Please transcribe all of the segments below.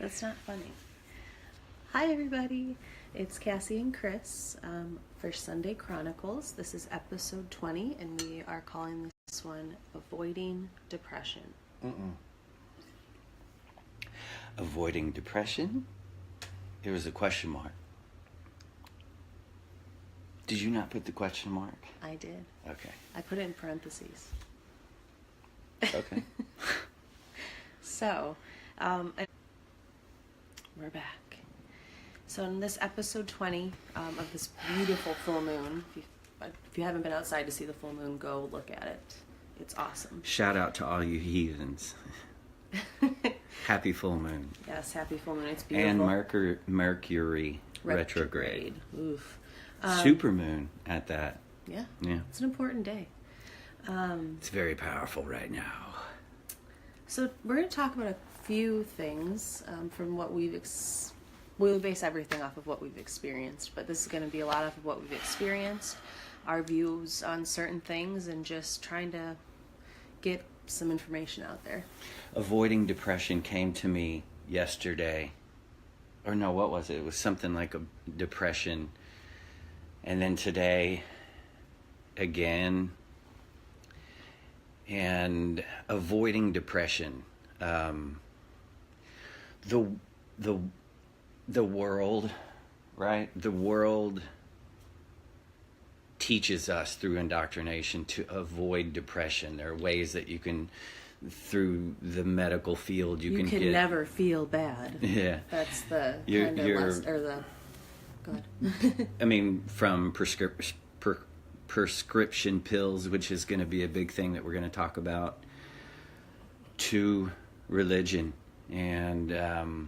That's not funny. Hi, everybody. It's Cassie and Chris for SONday Chronicles. This is episode 20, and we are calling this one Avoiding Depression. Avoiding depression? There was a question mark. Did you not put the question mark? I did. Okay. I put it in parentheses. Okay. So, we're back. So in this episode 20 of this beautiful full moon, if you haven't been outside to see the full moon, go look at it. It's awesome. Shout out to all you heathens. Happy full moon. Yes, happy full moon. It's beautiful. And Mercury retrograde. Oof. Super moon at that. Yeah. Yeah. It's an important day. It's very powerful right now. So we're going to talk about a few things from what we'll base everything off of what we've experienced, but this is going to be a lot of what we've experienced, our views on certain things, and just trying to get some information out there. Avoiding depression came to me yesterday. Or no, what was it? It was something like a depression. And then today, again. And avoiding depression. The world, right? The world teaches us through indoctrination to avoid depression. There are ways that you can, through the medical field, you can get, never feel bad. Yeah. That's the go ahead. I mean, from prescription pills, which is going to be a big thing that we're going to talk about, to religion and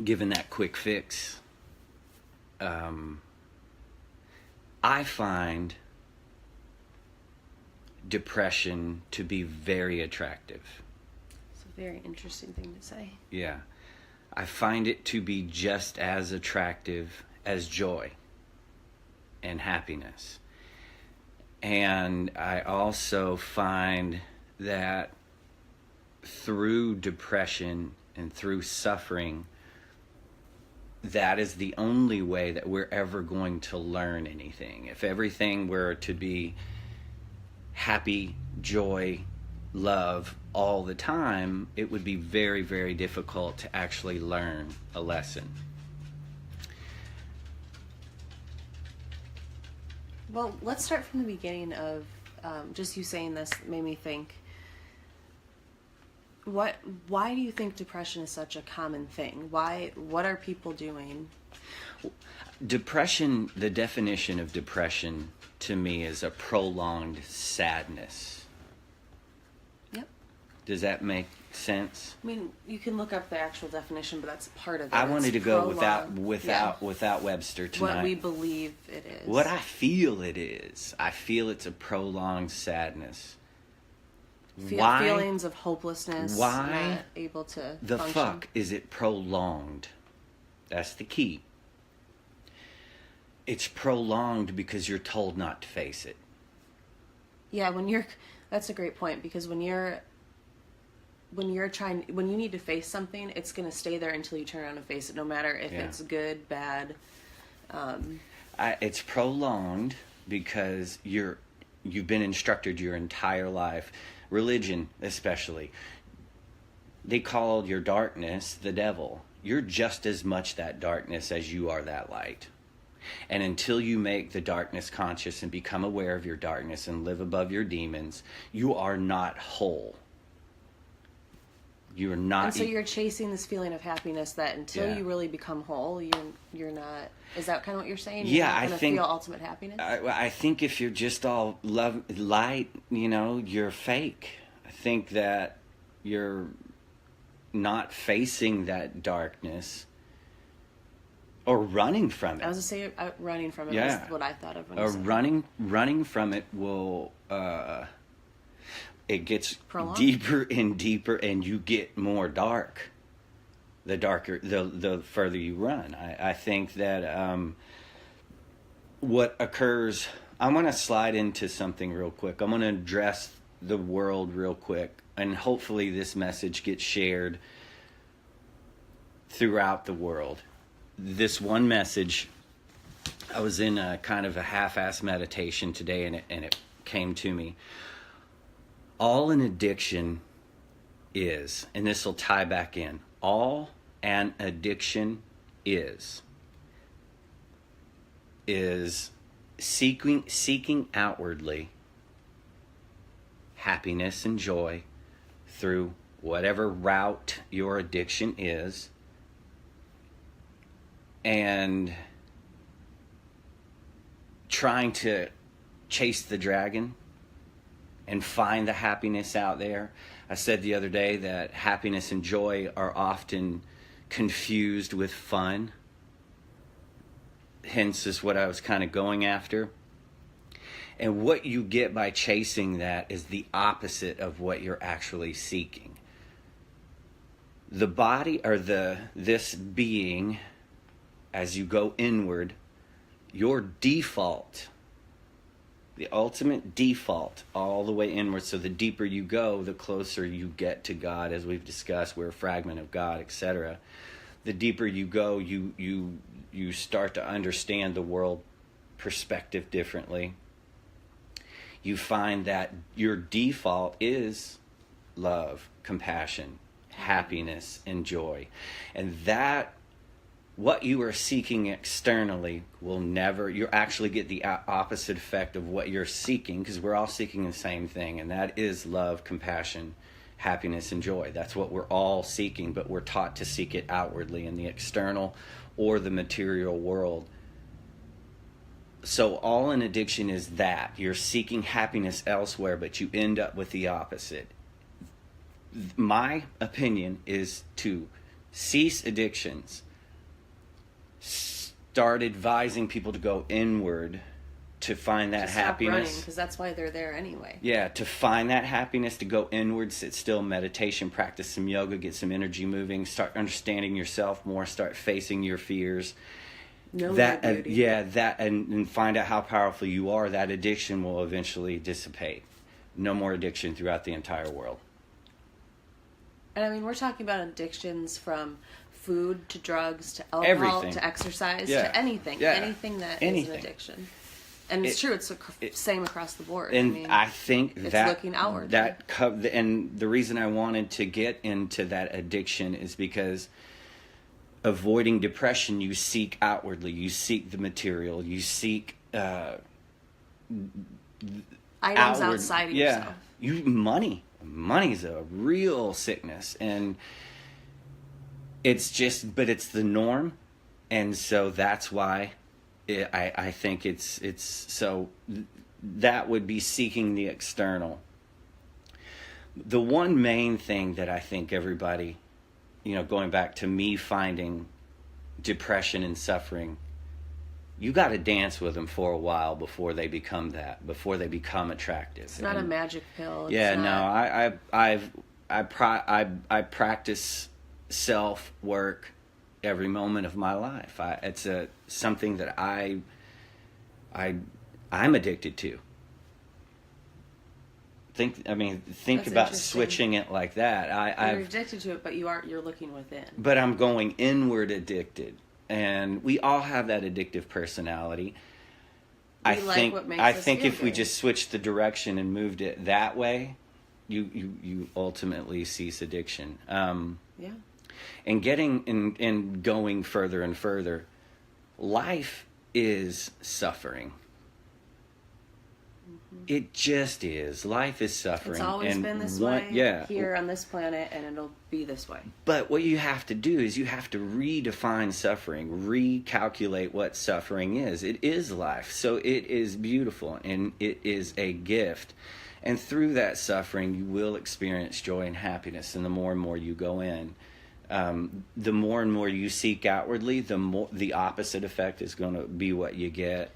given that quick fix. I find depression to be very attractive. It's a very interesting thing to say. Yeah. I find it to be just as attractive as joy and happiness. And I also find that through depression and through suffering, that is the only way that we're ever going to learn anything. If everything were to be happy, joy, love all the time, it would be very, very difficult to actually learn a lesson. Well, let's start from the beginning of just you saying this made me think, why do you think depression is such a common thing? What are people doing? Depression, the definition of depression to me is a prolonged sadness. Yep. Does that make sense? I mean, you can look up the actual definition, but that's part of it. I wanted to go prolonged, without Webster tonight. What we believe it is. What I feel it is. I feel it's a prolonged sadness. Why? Feelings of hopelessness. Why? Not able to The function. fuck is it prolonged? That's the key. It's prolonged because you're told not to face it. Yeah, that's a great point, because when you need to face something, it's going to stay there until you turn around and face it, no matter if it's good, bad. It's prolonged because you've been instructed your entire life. Religion, especially. They call your darkness the devil. You're just as much that darkness as you are that light. And until you make the darkness conscious and become aware of your darkness and live above your demons, you are not whole. You are not. And so you're chasing this feeling of happiness that until you really become whole, you're not. Is that kind of what you're saying? Yeah, I think feel ultimate happiness. I think if you're just all light, you're fake. I think that you're not facing that darkness or running from it. I was going to say running from it. Yeah. Was what I thought of when or you said running from it will. It gets prolonged. Deeper and deeper, and you get more dark. The darker, the further you run. I think that what occurs. I'm going to slide into something real quick. I'm going to address the world real quick, and hopefully this message gets shared throughout the world. This one message, I was in a kind of a half-assed meditation today, and it came to me. All an addiction is, and this will tie back in, all an addiction is seeking outwardly happiness and joy through whatever route your addiction is, and trying to chase the dragon and find the happiness out there. I said the other day that happiness and joy are often confused with fun. Hence is what I was kind of going after. And what you get by chasing that is the opposite of what you're actually seeking. The body, or this being, as you go inward, your default, the ultimate default, all the way inward. So the deeper you go, the closer you get to God, as we've discussed. We're a fragment of God, etc. The deeper you go, you start to understand the world perspective differently. You find that your default is love, compassion, happiness, and joy. And that, what you are seeking externally will never, you actually get the opposite effect of what you're seeking, because we're all seeking the same thing, and that is love, compassion, happiness, and joy. That's what we're all seeking, but we're taught to seek it outwardly in the external or the material world. So all an addiction is that. You're seeking happiness elsewhere, but you end up with the opposite. My opinion is to cease addictions. Start advising people to go inward to find that happiness. Because that's why they're there anyway. Yeah, to find that happiness, to go inward, sit still, meditation, practice some yoga, get some energy moving, start understanding yourself more, start facing your fears. And find out how powerful you are. That addiction will eventually dissipate. No more addiction throughout the entire world. And I mean, we're talking about addictions from food to drugs to alcohol, everything, to exercise, to anything. Yeah. Anything that is an addiction. And it's true, it's the same across the board. And I think it's that looking outward. And the reason I wanted to get into that addiction is because avoiding depression, you seek outwardly. You seek the material. You seek items outward, outside of yourself. Money. Money's a real sickness, and it's the norm, and so that's why I think it's so that would be seeking the external. The one main thing that I think everybody, going back to me finding depression and suffering, you got to dance with them for a while before they become attractive. It's not a magic pill. I practice self work every moment of my life. It's something that I'm addicted to. Think That's about switching it like that. You're addicted to it, but you're looking within. But I'm going inward addicted. And we all have that addictive personality. I think if we just switched the direction and moved it that way, you ultimately cease addiction. Yeah. And getting going further and further, life is suffering. It just is. Life is suffering. It's always been this way here on this planet, and it'll be this way. But what you have to do is you have to redefine suffering, recalculate what suffering is. It is life. So it is beautiful, and it is a gift. And through that suffering, you will experience joy and happiness. And the more and more you go in, the more and more you seek outwardly, the opposite effect is going to be what you get.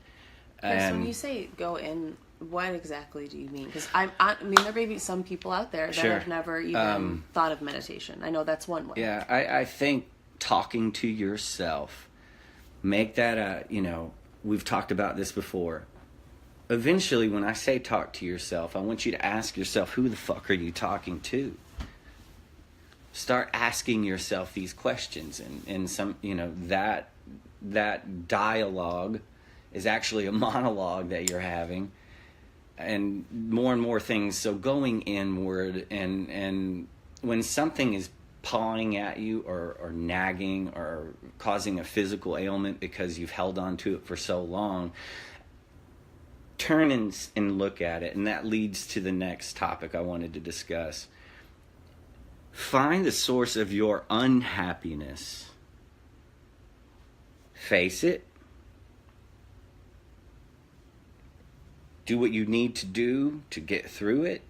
So when you say go in, what exactly do you mean? Because I mean, there may be some people out there that have never even thought of meditation. I know that's one way. Yeah, I think talking to yourself, make that we've talked about this before. Eventually, when I say talk to yourself, I want you to ask yourself, who the fuck are you talking to? start asking yourself these questions, and some, that dialogue is actually a monologue that you're having, and more things. So going inward, and when something is pawing at you or nagging or causing a physical ailment because you've held on to it for so long, turn and look at it. And that leads to the next topic I wanted to discuss. Find the source of your unhappiness. Face it. Do what you need to do to get through it.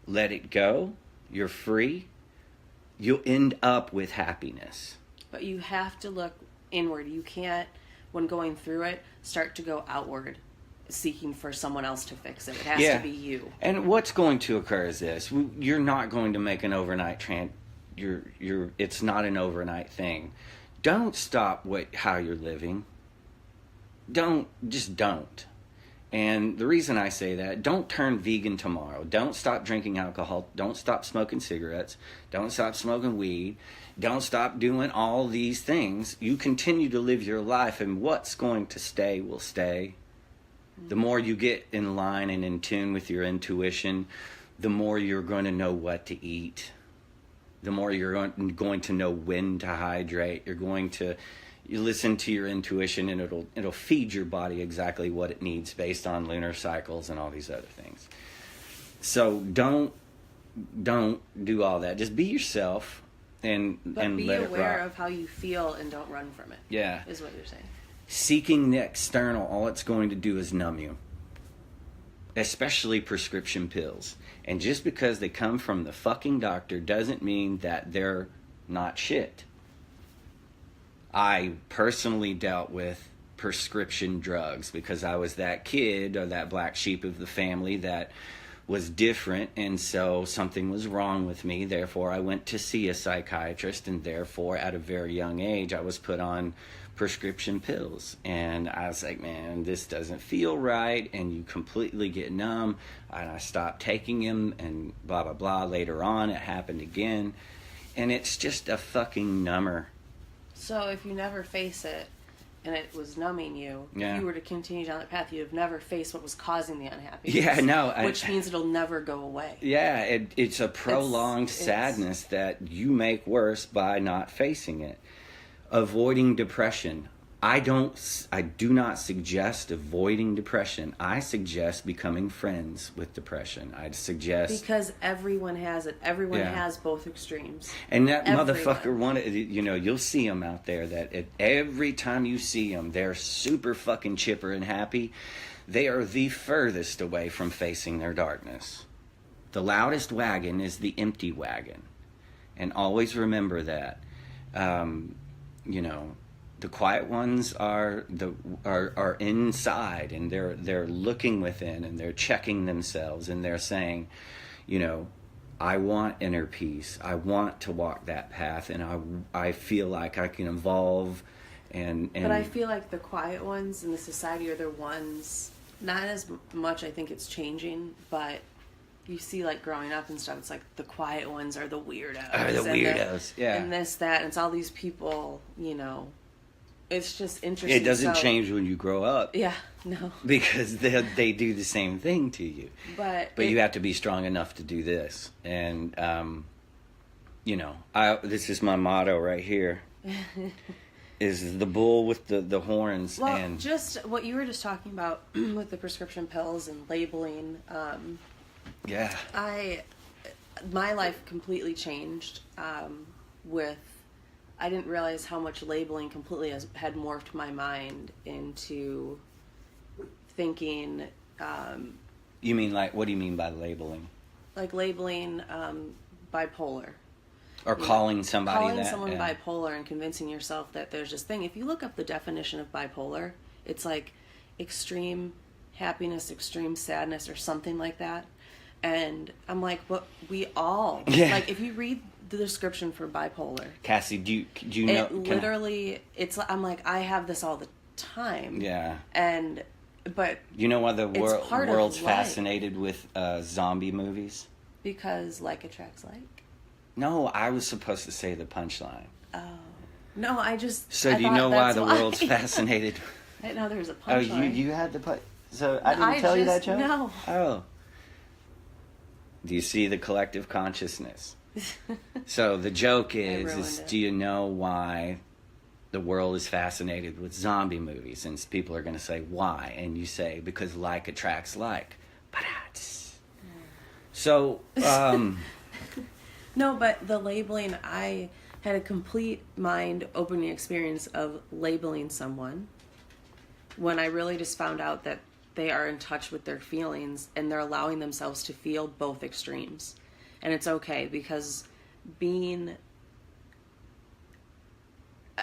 Let it go. You're free. You'll end up with happiness. But you have to look inward. You can't, when going through it, start to go outward, seeking for someone else to fix it. It has to be you. And what's going to occur is this: you're not going to make an overnight it's not an overnight thing. Don't stop how you're living. Don't. And the reason I say that, don't turn vegan tomorrow. Don't stop drinking alcohol. Don't stop smoking cigarettes. Don't stop smoking weed. Don't stop doing all these things. You continue to live your life, and what's going to stay will stay. The more you get in line and in tune with your intuition, the more you're going to know what to eat. The more you're going to know when to hydrate. You listen to your intuition, and it'll feed your body exactly what it needs based on lunar cycles and all these other things. So don't do all that. Just be yourself and let it rock. Be aware of how you feel and don't run from it. Yeah. Is what you're saying. Seeking the external, all it's going to do is numb you. Especially prescription pills. And just because they come from the fucking doctor doesn't mean that they're not shit. I personally dealt with prescription drugs because I was that kid or that black sheep of the family that was different, and so something was wrong with me. Therefore, I went to see a psychiatrist, and therefore, at a very young age, I was put on prescription pills. And I was like, man, this doesn't feel right, and you completely get numb. And I stopped taking them, and blah, blah, blah. Later on, it happened again. And it's just a fucking number. So if you never face it, and it was numbing you, Yeah. if you were to continue down that path, you'd have never faced what was causing the unhappiness. Yeah, no. Which means it'll never go away. Yeah, it's a prolonged sadness that you make worse by not facing it. Avoiding depression. I do not suggest avoiding depression. I suggest becoming friends with depression. I suggest... Because everyone has it. Everyone has both extremes. And that Everyone. motherfucker you'll see them out there that every time you see them, they're super fucking chipper and happy. They are the furthest away from facing their darkness. The loudest wagon is the empty wagon. And always remember that. The quiet ones are inside, and they're looking within, and they're checking themselves, and they're saying, I want inner peace. I want to walk that path, and I feel like I can evolve. But I feel like the quiet ones in the society are the ones, not as much, I think it's changing, but you see, like, growing up and stuff, it's like the quiet ones are the weirdos. Yeah. And this, that, and it's all these people, It's just interesting. It doesn't change when you grow up. Yeah, no. Because they do the same thing to you. But you have to be strong enough to do this. And, this is my motto right here. Is the bull with the horns. Well, and just what you were just talking about with the prescription pills and labeling. Yeah. My life completely changed with... I didn't realize how much labeling completely had morphed my mind into thinking... you mean, like, what do you mean by labeling? Like labeling bipolar. Or calling somebody calling that? Someone bipolar and convincing yourself that there's this thing. If you look up the definition of bipolar, it's like extreme happiness, extreme sadness, or something like that. And I'm like, but we all... Yeah. Like, if you read the description for bipolar... Cassie, do you know... I'm like, I have this all the time. Yeah. But... You know why the world's life. fascinated with zombie movies? Because like attracts like? No, I was supposed to say the punchline. Oh. No, So I do you thought know why that's the world's fascinated? I didn't know there was a Oh, punchline. you had the punch. So I didn't tell you that joke? No. Oh. Do you see the collective consciousness? So the joke is do you know why the world is fascinated with zombie movies? And people are going to say, why? And you say, because like attracts like. So, No, but the labeling, I had a complete mind-opening experience of labeling someone when I really just found out that they are in touch with their feelings and they're allowing themselves to feel both extremes. And it's okay, because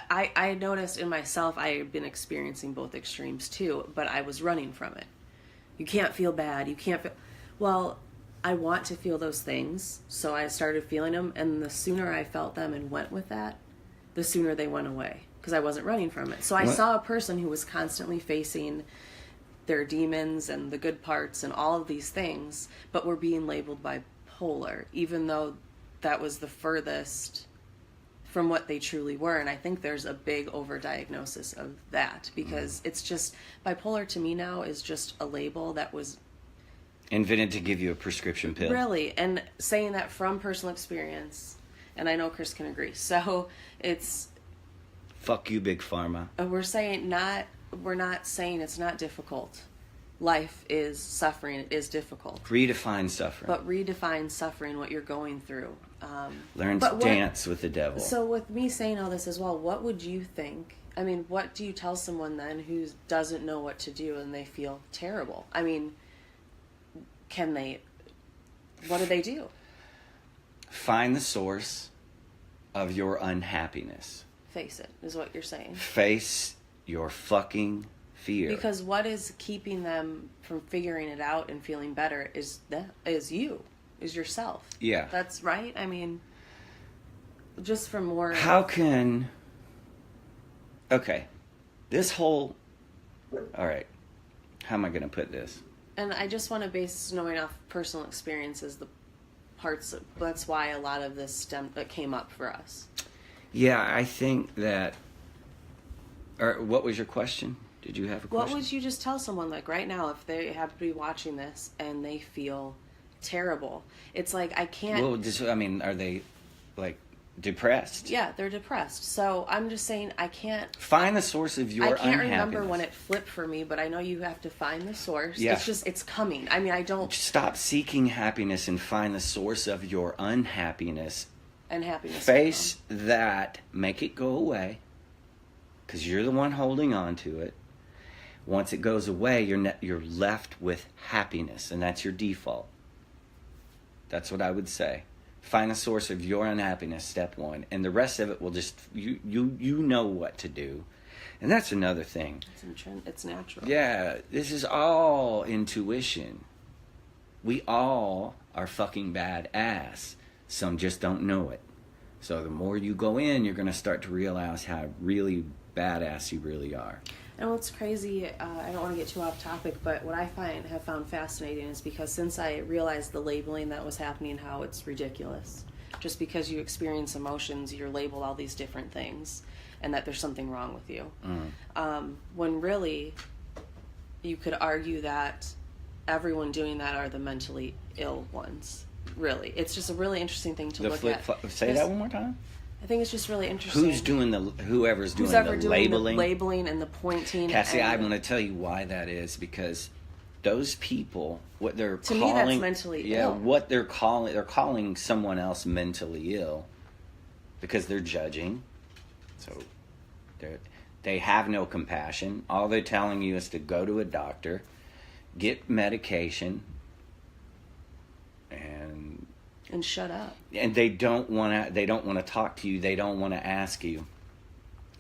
I noticed in myself I had been experiencing both extremes too, but I was running from it. You can't feel bad. You can't feel... Well, I want to feel those things, so I started feeling them, and the sooner I felt them and went with that, the sooner they went away, because I wasn't running from it. So I saw a person who was constantly facing their demons and the good parts and all of these things, but were being labeled bipolar, even though that was the furthest from what they truly were. And I think there's a big overdiagnosis of that, because it's just, bipolar to me now is just a label that was invented to give you a prescription pill. Really, and saying that from personal experience, and I know Chris can agree. So it's... Fuck you, Big Pharma. We're not saying it's not difficult. Life is suffering. It is difficult. Redefine suffering. But redefine suffering, what you're going through. Learn to dance with the devil. So with me saying all this as well, what would you think? I mean, what do you tell someone then who doesn't know what to do and they feel terrible? I mean... what do they do? Find the source of your unhappiness. Face it, is what you're saying. Face your fucking fear. Because what is keeping them from figuring it out and feeling better is yourself. Yeah. That's right. I mean, just for more... Okay. All right. How am I going to put this? And I just want to base knowing off personal experiences, the parts that's why a lot of this came up for us. Yeah, I think that... what was your question? Did you have a question? What would you just tell someone, like, right now, if they have to be watching this and they feel terrible? It's like, I can't... Well, are they, like, depressed? Yeah, they're depressed. So I'm just saying, I can't... Find the source of your unhappiness. I can't remember when it flipped for me, but I know you have to find the source. Yeah. It's coming. I mean, I don't... Stop seeking happiness and find the source of your unhappiness. And happiness. Face that. Make it go away. Because you're the one holding on to it. Once it goes away, you're left with happiness, and that's your default. That's what I would say. Find the source of your unhappiness, step one, and the rest of it will just you know what to do. And that's another thing. It's natural. Yeah, this is all intuition. We all are fucking badass. Some just don't know it. So the more you go in, you're going to start to realize how really badass you really are. And what's crazy, I don't want to get too off topic, but what I have found fascinating is because since I realized the labeling that was happening, how it's ridiculous. Just because you experience emotions, you're labeled all these different things, and that there's something wrong with you. When really, you could argue that everyone doing that are the mentally ill ones. Really. It's just a really interesting thing to look at. Say that one more time? I think it's just really interesting. Whoever's doing the labeling? The labeling and the pointing. Cassie, I want to tell you why that is, because those people, what they're to calling... me, that's mentally ill. What they're calling someone else mentally ill because they're judging. So they have no compassion. All they're telling you is to go to a doctor, get medication, and shut up. And they don't want to talk to you. They don't want to ask you,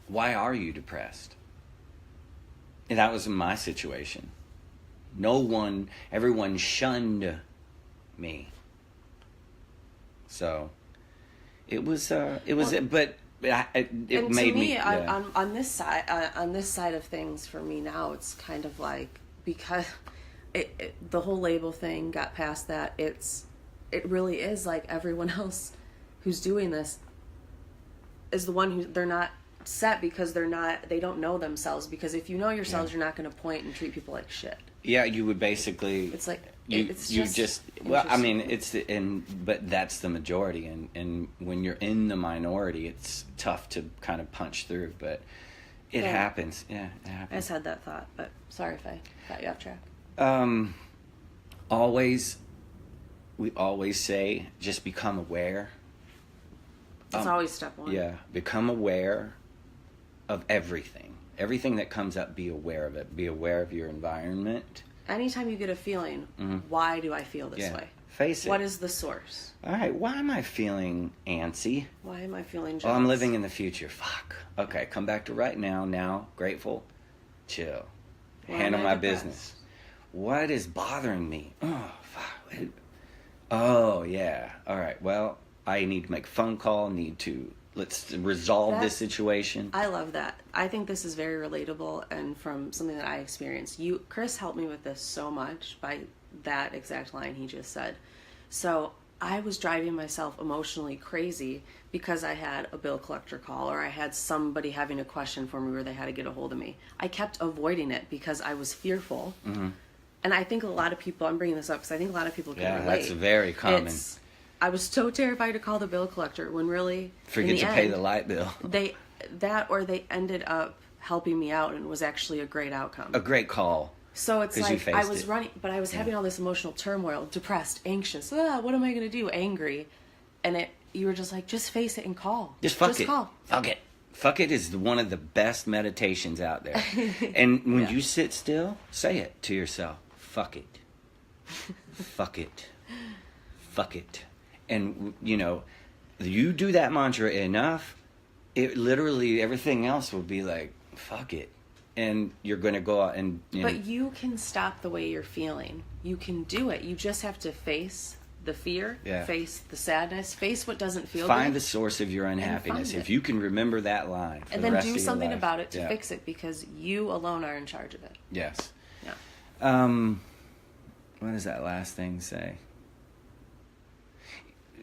why are you depressed? And that was my situation. Everyone shunned me. So it made me. On this side of things, for me now, it's kind of like, because the whole label thing got past that. It really is like everyone else who's doing this is the one who they're not set because they don't know themselves. Because if you know yourselves, you're not going to point and treat people like shit. Yeah, you would basically. It's like you just well, I mean, but that's the majority, and when you're in the minority, it's tough to kind of punch through, but it happens. Yeah, it happens. I just had that thought, but sorry if I got you off track. We always say just become aware. It's always step one. Yeah, become aware of everything. Everything that comes up, be aware of it. Be aware of your environment. Anytime you get a feeling, why do I feel this way? Face it. What is the source? All right, why am I feeling antsy? Why am I feeling jealous? Oh, I'm living in the future. Fuck. Okay, come back to right now. Now, grateful. Chill. Handle my business. What is bothering me? Oh, fuck. Oh, yeah. All right, well, I need to make a phone call. Let's resolve this situation. I love that. I think this is very relatable and from something that I experienced. Chris helped me with this so much by that exact line he just said. So I was driving myself emotionally crazy because I had a bill collector call or I had somebody having a question for me where they had to get a hold of me. I kept avoiding it because I was fearful. Mm-hmm. And I think a lot of people, I'm bringing this up because I think a lot of people can relate. Yeah, that's very common. I was so terrified to call the bill collector when really forget to pay the light bill. They ended up helping me out and it was actually a great outcome. A great call. So it's like I was running, but I was having all this emotional turmoil, depressed, anxious. What am I going to do? Angry, and you were just like, just face it and call. Just call. Fuck it. Fuck it is one of the best meditations out there. And when you sit still, say it to yourself. Fuck it. Fuck it. Fuck it. And, you do that mantra enough, it literally, everything else will be like, fuck it. And you're going to go out and... But you can stop the way you're feeling. You can do it. You just have to face the fear, face the sadness, face what doesn't feel good. Find the source of your unhappiness. If you can remember that line for and the then rest do of your something life. about it to fix it because you alone are in charge of it. Yes. Yeah. What does that last thing say?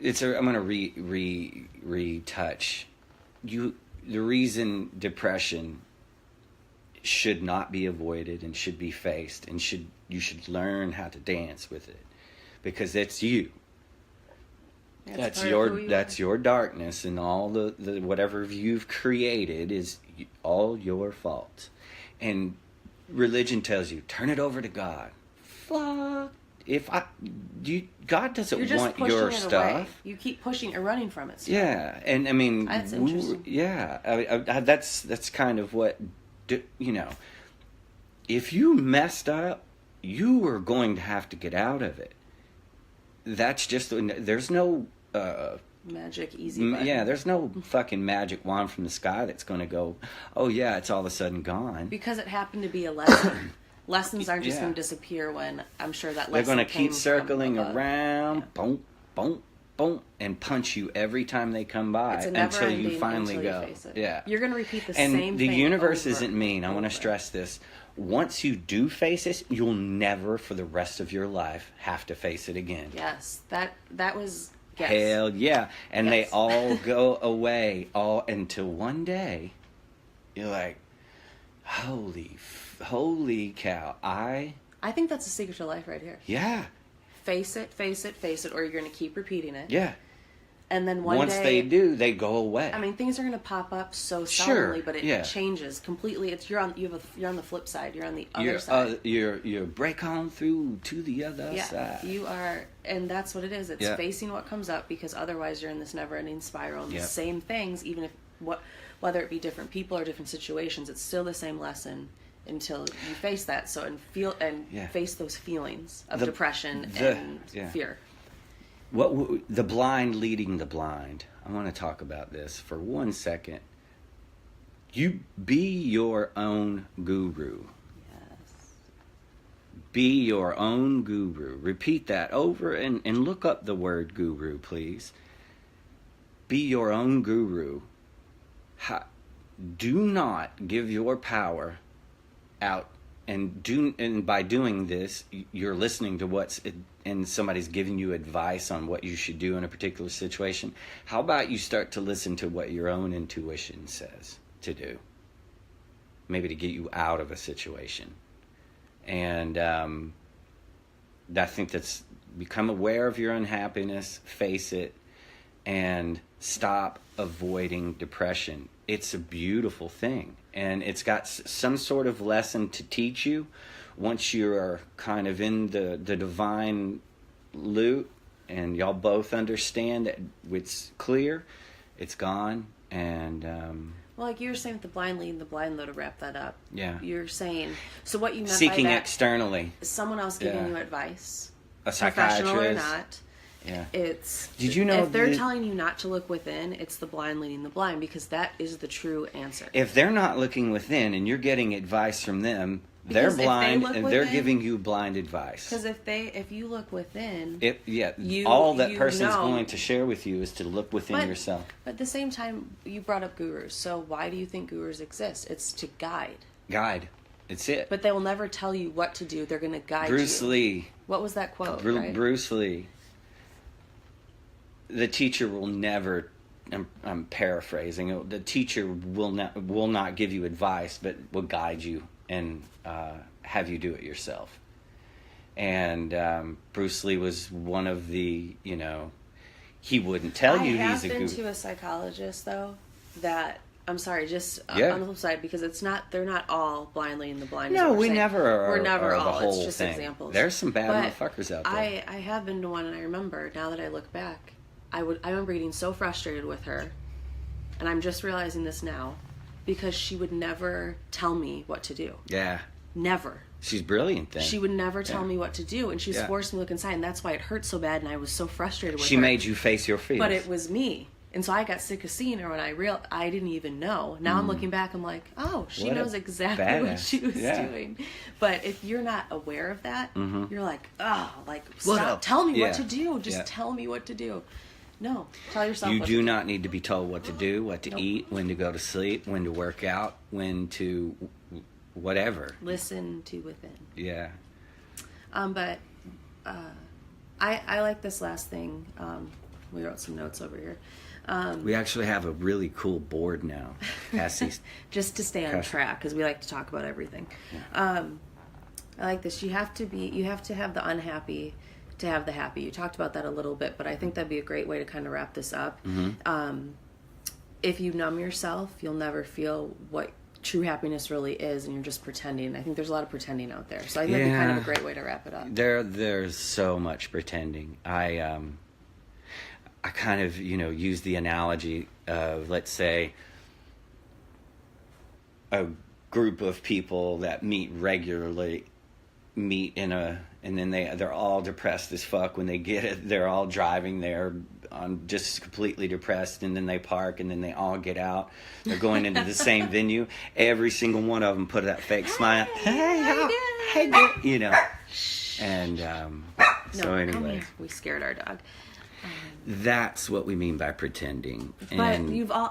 I'm going to retouch. The reason depression should not be avoided and should be faced and you should learn how to dance with it because it's you. That's your darkness and all the whatever you've created is all your fault. And religion tells you turn it over to God. Fuck. God doesn't want your stuff. Away. You keep pushing or running from it. Yeah, and I mean, that's interesting. That's kind of what if you messed up, you were going to have to get out of it. That's just there's no magic easy button. Yeah, there's no fucking magic wand from the sky that's going to go. Oh yeah, it's all of a sudden gone because it happened to be a lesson. Lessons aren't just going to disappear when I'm sure that lesson they're going to keep circling around, boom, boom, boom, and punch you every time they come by until you finally go. You face it. Yeah, you're going to repeat the same thing. And the universe isn't mean. I want to stress this. Once you do face it, you'll never, for the rest of your life, have to face it again. Yes, that was. Yes. Hell yeah, and they all go away until one day, you're like, holy cow, I think that's the secret to life right here. Yeah. Face it, or you're going to keep repeating it. Yeah. And then once day, they do, they go away. I mean, things are going to pop up so suddenly, but it changes completely. You're on the flip side. You're on the other side. You break on through to the other side. You are, and that's what it is. It's facing what comes up because otherwise you're in this never-ending spiral. And the same things, even if whether it be different people or different situations, it's still the same lesson until you face that. So face those feelings of depression and fear. The blind leading the blind. I want to talk about this for 1 second. You be your own guru. Yes. Be your own guru. Repeat that over and look up the word guru, please. Be your own guru. Do not give your power out and by doing this, you're listening to and somebody's giving you advice on what you should do in a particular situation. How about you start to listen to what your own intuition says to do? Maybe to get you out of a situation. And I think that's become aware of your unhappiness, face it, and stop avoiding depression. It's a beautiful thing, and it's got some sort of lesson to teach you. Once you're kind of in the divine loop and y'all both understand that it's clear, it's gone. And well, like you were saying with the blind leading the blind, though, to wrap that up. Yeah. You're saying, so what you meant seeking by that, externally. Someone else giving you advice. A psychiatrist. Professional or not. Yeah. It's, did you know if they're telling you not to look within, it's the blind leading the blind, because that is the true answer. If they're not looking within and you're getting advice from them, they're blind and they're giving you blind advice. Because if you look within, all that person's going to share with you is to look within yourself. But at the same time, you brought up gurus. So why do you think gurus exist? It's to guide. Guide. It's it. But they will never tell you what to do. They're going to guide you. Bruce Lee. What was that quote? Right? Bruce Lee. The teacher will never. I'm paraphrasing. The teacher will not give you advice, but will guide you and have you do it yourself. And Bruce Lee was one of the. He wouldn't tell you he's a guru. I have been to a psychologist though that. I'm sorry, just on the flip side, because they're not all blind leading the blind. No, we're never all. The whole it's just thing. Examples. There's some bad motherfuckers out there. I have been to one, and I remember now that I look back, I remember getting so frustrated with her, and I'm just realizing this now, because she would never tell me what to do. Yeah. Never. She's brilliant then. She would never tell me what to do, and she's forced me to look inside, and that's why it hurt so bad, and I was so frustrated with her. She made you face your fears. But it was me. And so I got sick of seeing her when I didn't even know. Now I'm looking back, I'm like, oh, she knows exactly what she was doing. But if you're not aware of that, you're like, oh, like, stop, tell me what to do. Just tell me what to do. No, tell yourself you what do to not need to be told what to do, what to eat, when to go to sleep, when to work out, when to whatever. Listen to within. Yeah. But I like this last thing. We wrote some notes over here. We actually have a really cool board now, Cassie's. Just to stay on track, because we like to talk about everything. Yeah. I like this. You have to have the unhappy to have the happy. You talked about that a little bit, but I think that'd be a great way to kind of wrap this up. Mm-hmm. If you numb yourself, you'll never feel what true happiness really is, and you're just pretending. I think there's a lot of pretending out there. So I think that'd be kind of a great way to wrap it up. There's so much pretending. I kind of, use the analogy of, let's say, a group of people that meet regularly, and then they're all depressed as fuck when they get it. They're all driving there on just completely depressed, and then they park, and then they all get out. They're going into the same venue. Every single one of them put that fake smile. Hey, good. And so anyway, we scared our dog. That's what we mean by pretending. But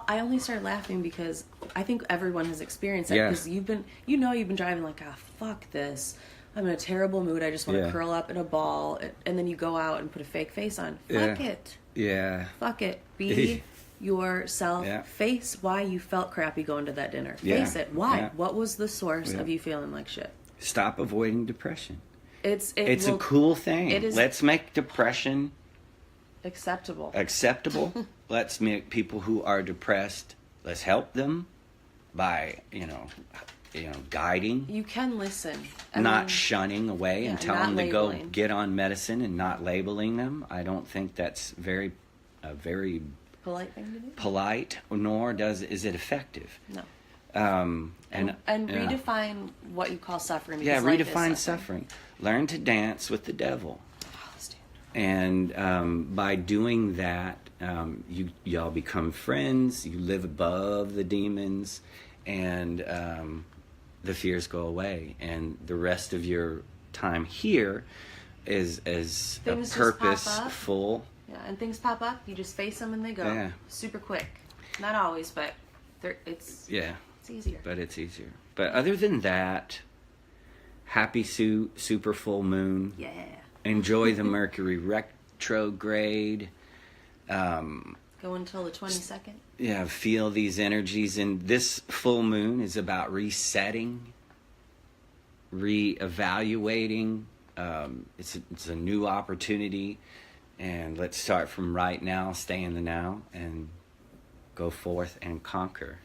I only started laughing because I think everyone has experienced that. Because you've been driving like, fuck this. I'm in a terrible mood. I just want to curl up in a ball. And then you go out and put a fake face on. Fuck it. Yeah. Fuck it. Be yourself. Yeah. Face why you felt crappy going to that dinner. Face it. Why? Yeah. What was the source of you feeling like shit? Stop avoiding depression. It's a cool thing. Let's make depression acceptable. Let's make people who are depressed, let's help them by, guiding. You can listen. Not shunning away and telling them to go get on medicine and not labeling them. I don't think that's a very polite thing to do. Polite, nor is it effective. No. And redefine what you call suffering. Yeah, redefine suffering. Learn to dance with the devil. And by doing that, y'all become friends. You live above the demons, and the fears go away. And the rest of your time here is a purposeful. Yeah, and things pop up. You just face them and they go. Yeah. Super quick. Not always, but it's easier. But it's easier. But other than that, Happy super full moon. Yeah. Enjoy the Mercury retrograde. Go until the 22nd. Yeah, feel these energies. And this full moon is about resetting, reevaluating. It's a new opportunity. And let's start from right now, stay in the now, and go forth and conquer.